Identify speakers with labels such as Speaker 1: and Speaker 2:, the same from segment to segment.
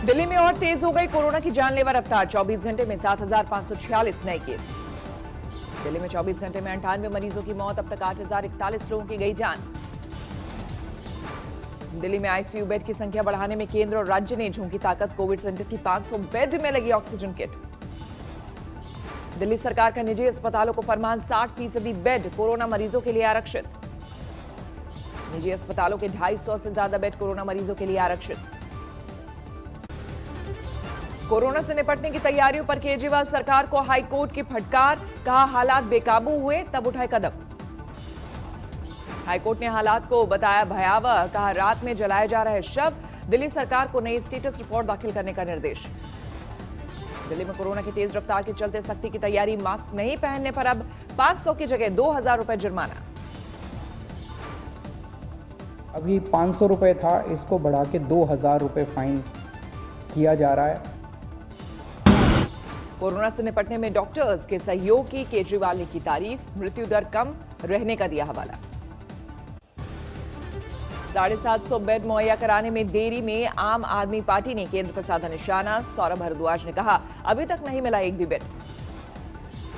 Speaker 1: दिल्ली में और तेज हो गई कोरोना की जानलेवा रफ्तार। 24 घंटे में 7,546 नए केस। दिल्ली में 24 घंटे में 98 मरीजों की मौत। अब तक 8,041 लोगों की गई जान। दिल्ली में आईसीयू बेड की संख्या बढ़ाने में केंद्र और राज्य ने झोंकी ताकत। कोविड सेंटर की 500 बेड में लगी ऑक्सीजन किट। दिल्ली सरकार का निजी अस्पतालों को फरमान, 60% बेड कोरोना मरीजों के लिए आरक्षित। निजी अस्पतालों के 250 से ज्यादा बेड कोरोना मरीजों के लिए आरक्षित। कोरोना से निपटने की तैयारियों पर केजरीवाल सरकार को हाईकोर्ट की फटकार। कहा, हालात बेकाबू हुए तब उठाए कदम। हाईकोर्ट ने हालात को बताया भयावह। कहा, रात में जलाए जा रहे शव। दिल्ली सरकार को नई स्टेटस रिपोर्ट दाखिल करने का निर्देश। दिल्ली में कोरोना की तेज रफ्तार के चलते सख्ती की तैयारी। मास्क नहीं पहनने पर अब 500 की जगह 2,000 रुपए जुर्माना।
Speaker 2: अभी 500 रुपए था, इसको बढ़ा के 2,000 रुपए फाइन किया जा रहा है।
Speaker 1: कोरोना से निपटने में डॉक्टर्स के सहयोग की केजरीवाल ने की तारीफ। मृत्यु दर कम रहने का दिया हवाला। 750 बेड मुहैया कराने में देरी में आम आदमी पार्टी ने केंद्र पर साधा निशाना। सौरभ भारद्वाज ने कहा, अभी तक नहीं मिला एक भी बेड।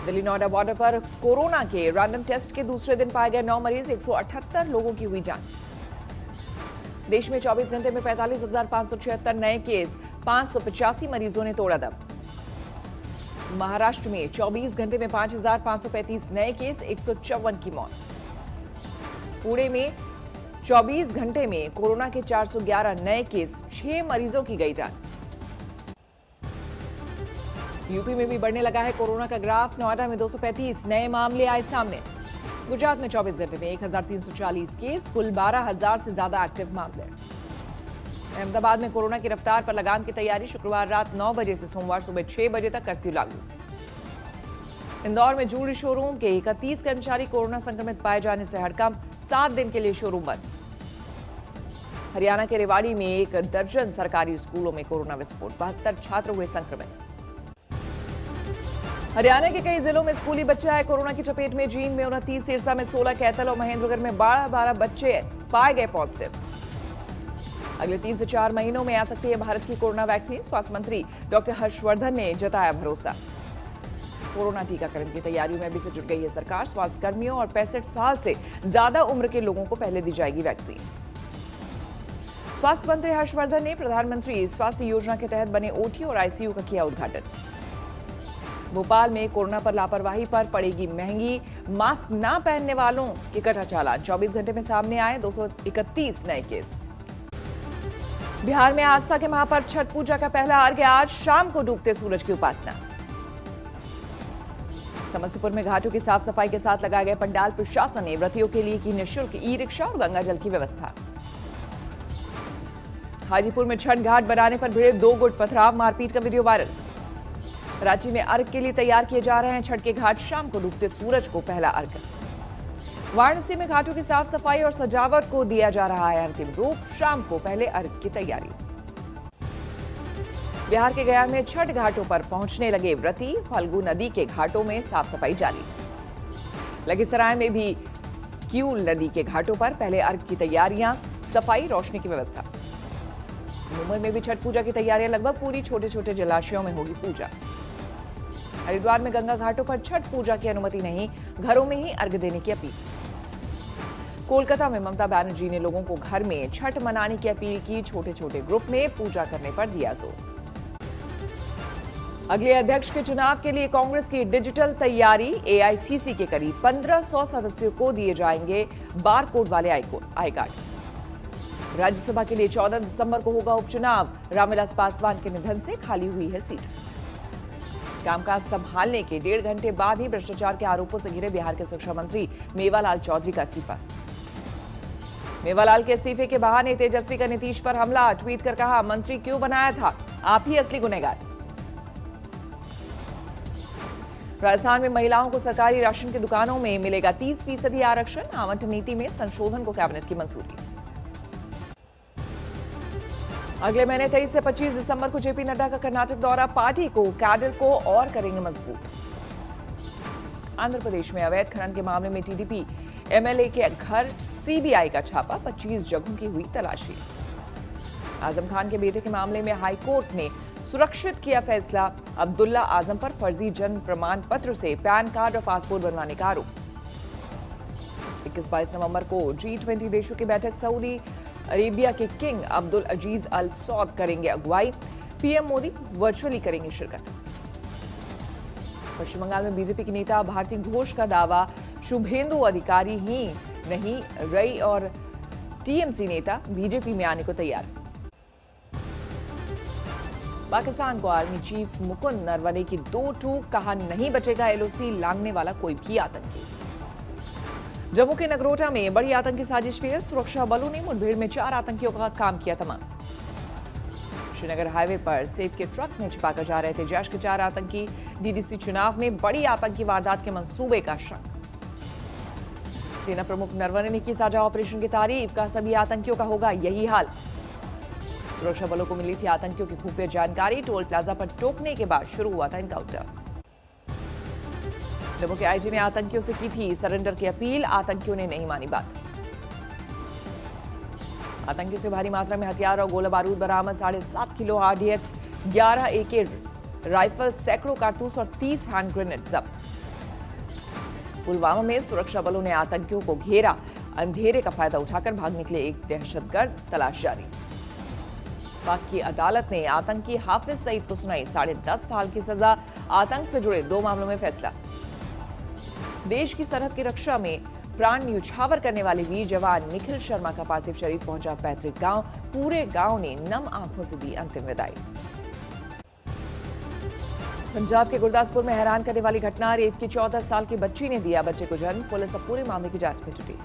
Speaker 1: दिल्ली नोएडा बॉर्डर पर कोरोना के रैंडम टेस्ट के दूसरे दिन पाए गए 9 मरीज। 178 लोगों की हुई जांच। देश में 24 घंटे में 45,576 नए केस। 585 मरीजों ने तोड़ा दम। महाराष्ट्र में 24 घंटे में 5,535 नए केस। 154 की मौत। पुणे में 24 घंटे में कोरोना के 411 नए केस। 6 मरीजों की गई जान। यूपी में भी बढ़ने लगा है कोरोना का ग्राफ। नोएडा में 235 नए मामले आए सामने। गुजरात में 24 घंटे में 1,340 केस। कुल 12,000 से ज्यादा एक्टिव मामले। अहमदाबाद में कोरोना की रफ्तार पर लगाम की तैयारी। शुक्रवार रात 9 बजे से सोमवार सुबह 6 बजे तक कर्फ्यू लागू। इंदौर में जूलरी शोरूम के 31 कर्मचारी कोरोना संक्रमित पाए जाने से हड़कंप। 7 दिन के लिए शोरूम बंद। हरियाणा के रेवाड़ी में 1 दर्जन सरकारी स्कूलों में कोरोना विस्फोट। 72 छात्र हुए संक्रमित। हरियाणा के कई जिलों में स्कूली बच्चे आए कोरोना की चपेट में। जींद में 29, सिरसा में 16, कैथल और महेंद्रगढ़ में 12 बच्चे पाए गए पॉजिटिव। अगले 3 से 4 महीनों में आ सकती है भारत की कोरोना वैक्सीन। स्वास्थ्य मंत्री डॉक्टर हर्षवर्धन ने जताया भरोसा। कोरोना टीकाकरण की तैयारियों में भी से जुट गई है सरकार। स्वास्थ्य कर्मियों और 65 साल से ज्यादा उम्र के लोगों को पहले दी जाएगी वैक्सीन। स्वास्थ्य मंत्री हर्षवर्धन ने प्रधानमंत्री स्वास्थ्य योजना के तहत बने ओटी और आईसीयू का किया उद्घाटन। भोपाल में कोरोना पर लापरवाही पर पड़ेगी महंगी। मास्क ना पहनने वालों के कटा चालान। 24 घंटे में सामने आए 231 नए केस। बिहार में आस्था के महापर्व छठ पूजा का पहला अर्घ्य आज शाम को डूबते सूरज की उपासना। समस्तीपुर में घाटों की साफ सफाई के साथ लगाए गए पंडाल। प्रशासन ने व्रतियों के लिए की निःशुल्क ई रिक्शा और गंगा जल की व्यवस्था। हाजीपुर में छठ घाट बनाने पर भिड़े 2 गुट। पथराव मारपीट का वीडियो वायरल। रांची में अर्घ्य के लिए तैयार किए जा रहे हैं छठ के घाट। शाम को डूबते सूरज को पहला अर्घ्य। वाराणसी में घाटों की साफ सफाई और सजावट को दिया जा रहा है अंतिम रूप। शाम को पहले अर्घ्य की तैयारी। बिहार के गया में छठ घाटों पर पहुंचने लगे व्रती। फल्गु नदी के घाटों में साफ सफाई जारी। लखीसराय में भी क्यूल नदी के घाटों पर पहले अर्घ्य की तैयारियां। सफाई, रोशनी की व्यवस्था। मुंबई में भी छठ पूजा की तैयारियां लगभग पूरी। छोटे छोटे जलाशयों में होगी पूजा। हरिद्वार में गंगा घाटों पर छठ पूजा की अनुमति नहीं, घरों में ही अर्घ्य देने की अपील। कोलकाता में ममता बनर्जी ने लोगों को घर में छठ मनाने की अपील की। छोटे छोटे ग्रुप में पूजा करने पर दिया जोर। अगले अध्यक्ष के चुनाव के लिए कांग्रेस की डिजिटल तैयारी। एआईसीसी के करीब 1500 सदस्यों को दिए जाएंगे बार कोड वाले आई कार्ड। राज्यसभा के लिए 14 दिसंबर को होगा उपचुनाव। रामविलास पासवान के निधन से खाली हुई है सीट। कामकाज संभालने के 1.5 घंटे बाद ही भ्रष्टाचार के आरोपों से घिरे बिहार के शिक्षा मंत्री मेवालाल चौधरी का इस्तीफा। मेवालाल के इस्तीफे के बहाने तेजस्वी का नीतीश पर हमला। ट्वीट कर कहा, मंत्री क्यों बनाया था, आप ही असली गुनहगार। राजस्थान में महिलाओं को सरकारी राशन की दुकानों में मिलेगा 30% आरक्षण। आवंटन नीति में संशोधन को कैबिनेट की मंजूरी। अगले महीने 23 से 25 दिसंबर को जेपी नड्डा का कर्नाटक दौरा। पार्टी को कैडर को और करेंगे मजबूत। आंध्र प्रदेश में अवैध खनन के मामले में टीडीपी एमएलए के घर सीबीआई का छापा। 25 जगहों की हुई तलाशी। आजम खान के बेटे के मामले में हाई कोर्ट ने सुरक्षित किया फैसला। अब्दुल्ला आजम पर फर्जी जन्म प्रमाण पत्र से पैन कार्ड और पासपोर्ट बनवाने का आरोप। 21-22 नवंबर को G20 देशों की बैठक सऊदी अरेबिया के किंग अब्दुल अजीज अल सौद करेंगे अगुवाई। पीएम मोदी वर्चुअली करेंगे शिरकत। पश्चिम बंगाल में बीजेपी के नेता भारती घोष का दावा, शुभेंदु अधिकारी ही नहीं, रई और टीएमसी नेता बीजेपी में आने को तैयार। पाकिस्तान को आर्मी चीफ मुकुंद नरवणे की 2 टूक, कहा नहीं बचेगा एलओसी लांघने वाला कोई भी आतंकी। जम्मू के नगरोटा में बड़ी आतंकी साजिश फेल, सुरक्षा बलों ने मुठभेड़ में 4 आतंकियों का काम किया तमाम। श्रीनगर हाईवे पर सेब के ट्रक में छिपाकर जा रहे थे जैश के 4 आतंकी। डीडीसी चुनाव में बड़ी आतंकी वारदात के मंसूबे का शक। सेना प्रमुख नरवणे ने की साझा ऑपरेशन की तारीफ, का सभी आतंकियों का होगा यही हाल। सुरक्षा बलों को मिली थी आतंकियों की खुफिया जानकारी, टोल प्लाजा पर टोकने के बाद शुरू हुआ था एनकाउंटर। जम्मू के आईजी ने आतंकियों से की थी सरेंडर की अपील, आतंकियों ने नहीं मानी बात। आतंकियों से भारी मात्रा में हथियार और गोला बारूद बरामद, 7.5 किलो RDX, 11 AK राइफल, सैकड़ों कारतूस और 30 हैंड ग्रेनेड जब्त। पुलवामा में सुरक्षा बलों ने आतंकियों को घेरा, अंधेरे का फायदा उठाकर भागने के लिए एक दहशतगर्द, तलाश जारी। पाक की अदालत ने आतंकी हाफिज सईद को सुनाई 10.5 साल की सजा, आतंक से जुड़े 2 मामलों में फैसला। देश की सरहद की रक्षा में प्राण न्यौछावर करने वाले वीर जवान निखिल शर्मा का पार्थिव शरीर पहुंचा पैतृक गांव, पूरे गांव ने नम आंखों से दी अंतिम विदाई। पंजाब के गुरदासपुर में हैरान करने वाली घटना, रेप की 14 साल की बच्ची ने दिया बच्चे को जन्म, पुलिस अब पूरे मामले की जांच में जुटी।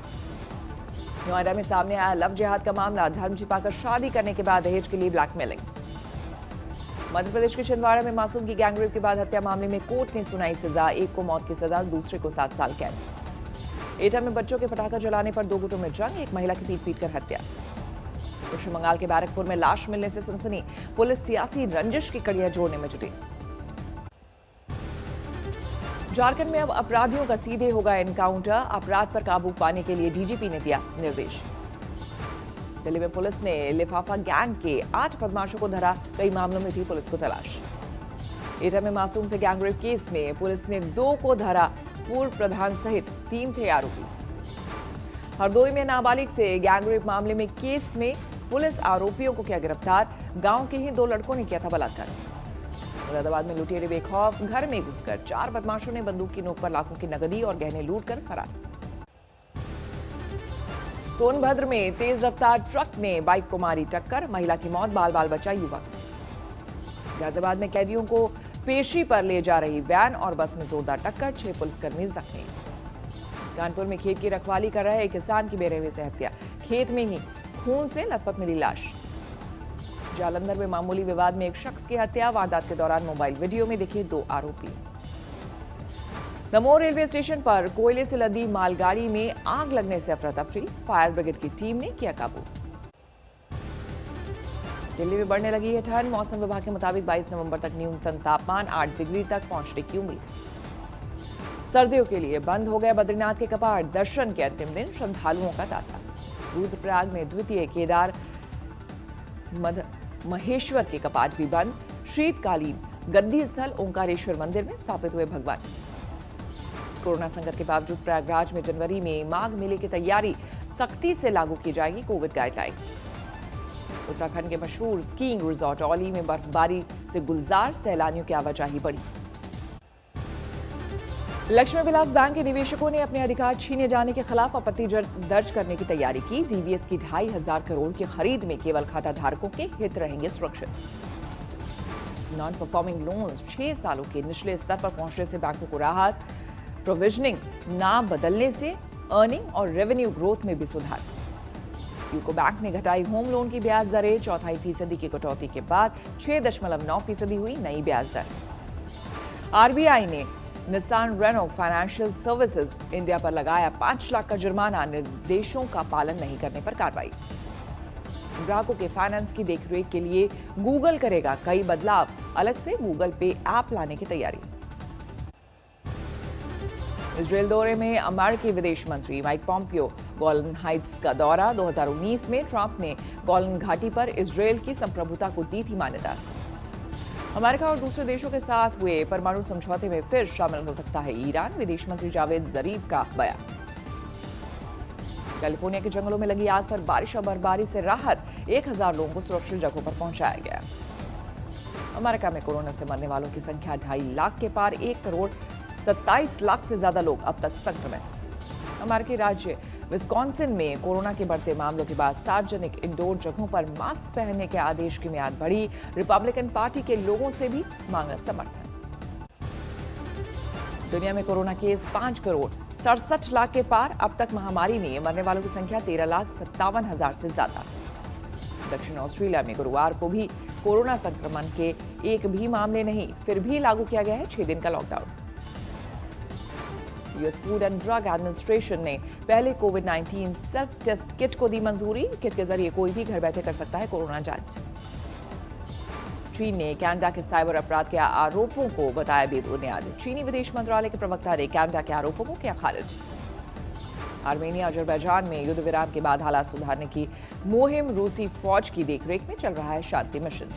Speaker 1: नोएडा में सामने आया लव जिहाद का मामला, धर्म छिपाकर शादी करने के बाद दहेज के लिए ब्लैकमेलिंग। मध्य प्रदेश के छिंदवाड़ा में मासूम की गैंगरेप के बाद हत्या मामले में कोर्ट ने सुनाई सजा, एक को मौत की सजा, दूसरे को 7 साल कैद। एटा में बच्चों के पटाखा जलाने पर 2 गुटों में जंग, एक महिला की पीट कर हत्या। पश्चिम बंगाल के बैरकपुर में लाश मिलने से सनसनी, पुलिस सियासी रंजिश की कड़ियां जोड़ने में जुटी। झारखंड में अब अपराधियों का सीधे होगा एनकाउंटर, अपराध पर काबू पाने के लिए डीजीपी ने दिया निर्देश। दिल्ली में पुलिस ने लिफाफा गैंग के 8 बदमाशों को धरा, कई मामलों में थी पुलिस को तलाश। एटा में मासूम से गैंगरेप केस में पुलिस ने 2 को धरा, पूर्व प्रधान सहित 3 थे आरोपी। हरदोई में नाबालिग से गैंगरेप मामले में केस में पुलिस आरोपियों को किया गिरफ्तार, गांव के ही 2 लड़कों ने किया था बलात्कार। मुरादाबाद में लुटेरे बेखौफ, घर में घुसकर 4 बदमाशों ने बंदूक की नोक पर लाखों की नकदी और गहने लूटकर फरार। सोनभद्र में तेज रफ्तार ट्रक ने बाइक को मारी टक्कर, महिला की मौत, बाल बाल बचा युवक। गाजियाबाद में कैदियों को पेशी पर ले जा रही वैन और बस में जोरदार टक्कर, 6 पुलिसकर्मी जख्मी। कानपुर में खेत की रखवाली कर रहे एक किसान की बेरहमी से हत्या, खेत में ही खून से लथपथ मिली लाश। जालंधर में मामूली विवाद में एक शख्स की हत्या, वारदात के दौरान मोबाइल वीडियो में दिखे 2 आरोपी। दमोह रेलवे स्टेशन पर कोयले से लदी मालगाड़ी में आग लगने से अफरा तफरी, फायर ब्रिगेड की टीम ने किया काबू। दिल्ली में बढ़ने लगी है ठंड, मौसम विभाग के मुताबिक 22 नवंबर तक न्यूनतम तापमान 8 डिग्री तक पहुंचने की उम्मीद। सर्दियों के लिए बंद हो गए बद्रीनाथ के कपाट, दर्शन के अंतिम दिन श्रद्धालुओं का तांता। रुद्रप्रयाग में द्वितीय केदार महेश्वर के कपाट भी बंद, शीतकालीन गद्दी स्थल ओंकारेश्वर मंदिर में स्थापित हुए भगवान। कोरोना संकट के बावजूद प्रयागराज में जनवरी में माघ मेले की तैयारी, सख्ती से लागू की जाएगी कोविड गाइडलाइन। उत्तराखंड के मशहूर स्कीइंग रिजॉर्ट औली में बर्फबारी से गुलजार, सैलानियों की आवाजाही बढ़ी। लक्ष्मी विलास बैंक के निवेशकों ने अपने अधिकार छीने जाने के खिलाफ आपत्ति दर्ज करने की तैयारी की। डीवीएस की 2,500 करोड़ की खरीद में केवल खाता धारकों के हित रहेंगे सुरक्षित। नॉन परफॉर्मिंग लोन्स 6 सालों के निचले स्तर पर पहुंचने से बैंकों को राहत, प्रोविजनिंग ना बदलने से अर्निंग और रेवेन्यू ग्रोथ में भी सुधार। यूको बैंक ने घटाई होम लोन की ब्याज दरें, 0.25% की कटौती के बाद 6.9% हुई नई ब्याज दर। आरबीआई ने Nissan Renault financial services India पर लगाया 5 लाख का जुर्माना, निर्देशों का पालन नहीं करने पर कार्रवाई। ग्राहकों के फाइनेंस की देखरेख के लिए गूगल करेगा कई बदलाव, अलग से गूगल पे ऐप लाने की तैयारी। इजरायल दौरे में अमेरिकी विदेश मंत्री माइक पॉम्पियो गोलन हाइट्स का दौरा। 2019 में ट्रंप ने गोलन घाटी पर इजरायल की संप्रभुता को दी थी मान्यता। अमेरिका और दूसरे देशों के साथ हुए परमाणु समझौते में फिर शामिल हो सकता है ईरान, विदेश मंत्री जावेद जरीफ का बयान। कैलिफोर्निया के जंगलों में लगी आग पर बारिश और बर्फबारी से राहत, 1000 लोगों को सुरक्षित जगहों पर पहुंचाया गया। अमेरिका में कोरोना से मरने वालों की संख्या 2.5 लाख के पार, 1,27,00,000 से ज्यादा लोग अब तक संक्रमित। अमेरिकी राज्य विस्कॉन्सिन में कोरोना के बढ़ते मामलों के बाद सार्वजनिक इंडोर जगहों पर मास्क पहनने के आदेश की मियाद बढ़ी। रिपब्लिकन पार्टी के लोगों से भी मांगा समर्थन। दुनिया में कोरोना केस 5,67,00,000 के पार, अब तक महामारी में मरने वालों की संख्या 13,57,000 से ज्यादा। दक्षिण ऑस्ट्रेलिया में गुरुवार को भी कोरोना संक्रमण के एक भी मामले नहीं, फिर भी लागू किया गया है 6 दिन का lockdown. US food and drug administration ने पहले कोविड-19 सेल्फ टेस्ट किट को दी मंजूरी। किट के जरिए कोई भी घर बैठे कर सकता है कोरोना जांच। चीन ने कनाडा के साइबर अपराध के आरोपों को बताया बेबुनियाद। चीनी विदेश मंत्रालय के प्रवक्ता ने कनाडा के आरोपों को किया खारिज। आर्मेनिया अजरबैजान में युद्ध विराम के बाद हालात सुधारने की मुहिम, रूसी फौज की देखरेख में चल रहा है शांति मिशन।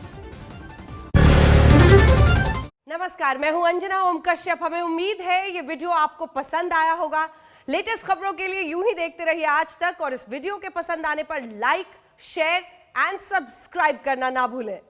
Speaker 3: नमस्कार, मैं हूं अंजना ओम कश्यप। हमें उम्मीद है ये वीडियो आपको पसंद आया होगा। लेटेस्ट खबरों के लिए यूं ही देखते रहिए आज तक, और इस वीडियो के पसंद आने पर लाइक, शेयर एंड सब्सक्राइब करना ना भूलें।